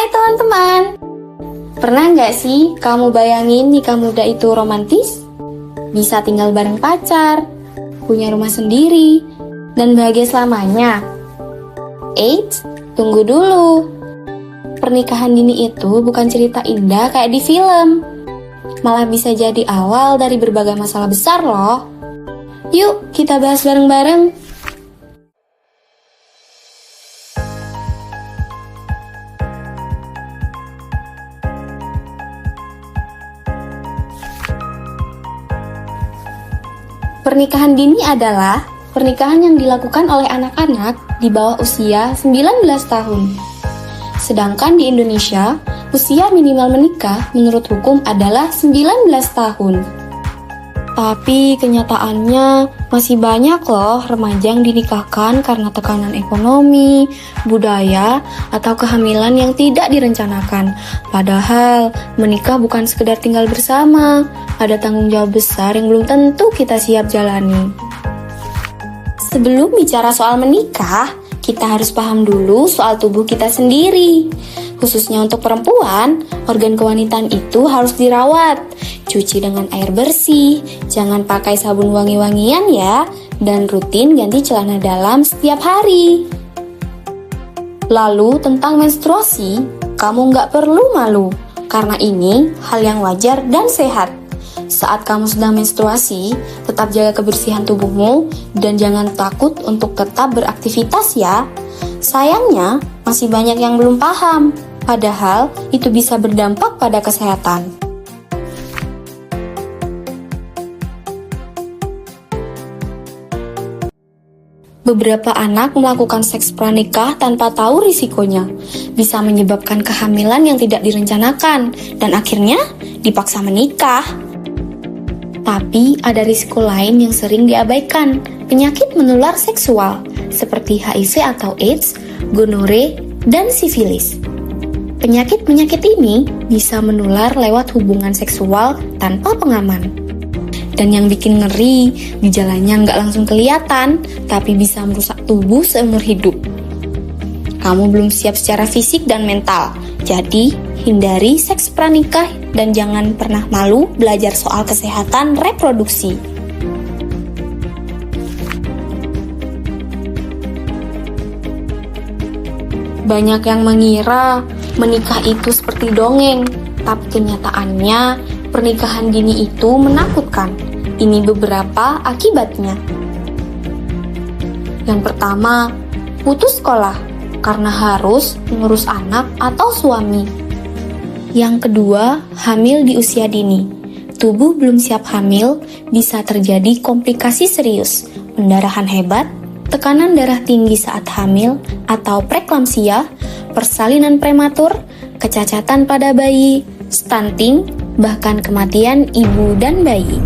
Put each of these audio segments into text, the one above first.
teman-teman, pernah nggak sih kamu bayangin nikah muda itu romantis? Bisa tinggal bareng pacar, punya rumah sendiri, dan bahagia selamanya. Eits, tunggu dulu. Pernikahan dini itu bukan cerita indah kayak di film. Malah bisa jadi awal dari berbagai masalah besar loh. Yuk, kita bahas bareng-bareng. Pernikahan dini adalah pernikahan yang dilakukan oleh anak-anak di bawah usia 19 tahun. Sedangkan di Indonesia, usia minimal menikah menurut hukum adalah 19 tahun. Tapi kenyataannya masih banyak loh remaja yang dinikahkan karena tekanan ekonomi, budaya, atau kehamilan yang tidak direncanakan. Padahal menikah bukan sekedar tinggal bersama, ada tanggung jawab besar yang belum tentu kita siap jalani. Sebelum bicara soal menikah, kita harus paham dulu soal tubuh kita sendiri. Khususnya untuk perempuan, organ kewanitaan itu harus dirawat. Cuci dengan air bersih, jangan pakai sabun wangi-wangian ya, dan rutin ganti celana dalam setiap hari. Lalu tentang menstruasi, kamu nggak perlu malu, karena ini hal yang wajar dan sehat. Saat kamu sedang menstruasi, tetap jaga kebersihan tubuhmu dan jangan takut untuk tetap beraktivitas ya. Sayangnya, masih banyak yang belum paham, padahal itu bisa berdampak pada kesehatan. Beberapa anak melakukan seks pranikah tanpa tahu risikonya, bisa menyebabkan kehamilan yang tidak direncanakan, dan akhirnya dipaksa menikah. Tapi ada risiko lain yang sering diabaikan, penyakit menular seksual, seperti HIV atau AIDS, gonore, dan sifilis. Penyakit-penyakit ini bisa menular lewat hubungan seksual tanpa pengaman. Dan yang bikin ngeri, gejalanya nggak langsung kelihatan, tapi bisa merusak tubuh seumur hidup. Kamu belum siap secara fisik dan mental, jadi hindari seks pranikah dan jangan pernah malu belajar soal kesehatan reproduksi. Banyak yang mengira menikah itu seperti dongeng, tapi kenyataannya pernikahan dini itu menakutkan. Ini beberapa akibatnya. Yang pertama, putus sekolah karena harus mengurus anak atau suami. Yang kedua, hamil di usia dini. Tubuh belum siap hamil, bisa terjadi komplikasi serius, pendarahan hebat, tekanan darah tinggi saat hamil, atau preeklamsia, persalinan prematur, kecacatan pada bayi, stunting, bahkan kematian ibu dan bayi.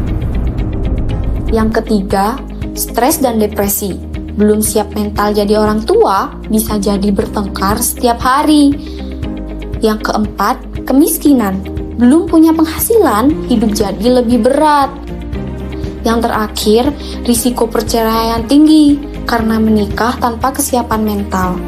Yang ketiga, stres dan depresi. Belum siap mental jadi orang tua, bisa jadi bertengkar setiap hari. Yang keempat, kemiskinan. Belum punya penghasilan, hidup jadi lebih berat. Yang terakhir, risiko perceraian tinggi karena menikah tanpa kesiapan mental.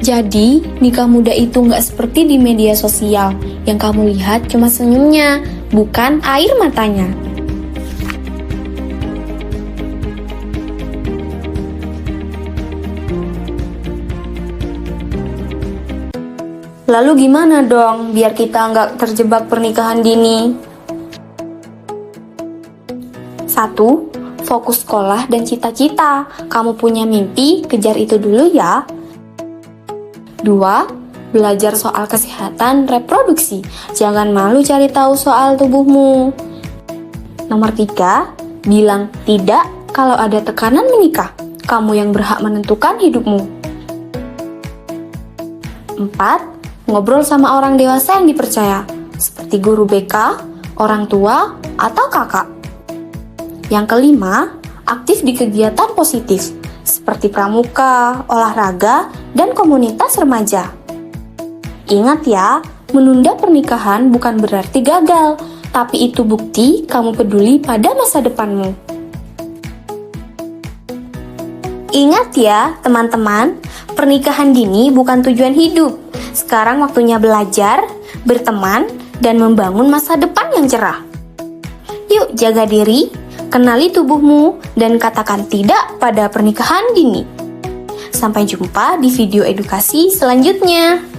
Jadi, nikah muda itu nggak seperti di media sosial. Yang kamu lihat cuma senyumnya, bukan air matanya. Lalu gimana dong biar kita nggak terjebak pernikahan dini? 1. Fokus sekolah dan cita-cita. Kamu punya mimpi, kejar itu dulu ya. 2. Belajar soal kesehatan reproduksi. Jangan malu cari tahu soal tubuhmu. Nomor 3. Bilang tidak kalau ada tekanan menikah. Kamu yang berhak menentukan hidupmu. 4. Ngobrol sama orang dewasa yang dipercaya, seperti guru BK, orang tua, atau kakak. Yang kelima, aktif di kegiatan positif, seperti pramuka, olahraga, dan komunitas remaja. Ingat ya, menunda pernikahan bukan berarti gagal, tapi itu bukti kamu peduli pada masa depanmu. Ingat ya, teman-teman, pernikahan dini bukan tujuan hidup. Sekarang waktunya belajar, berteman, dan membangun masa depan yang cerah. Yuk jaga diri, kenali tubuhmu, dan katakan tidak pada pernikahan dini. Sampai jumpa di video edukasi selanjutnya.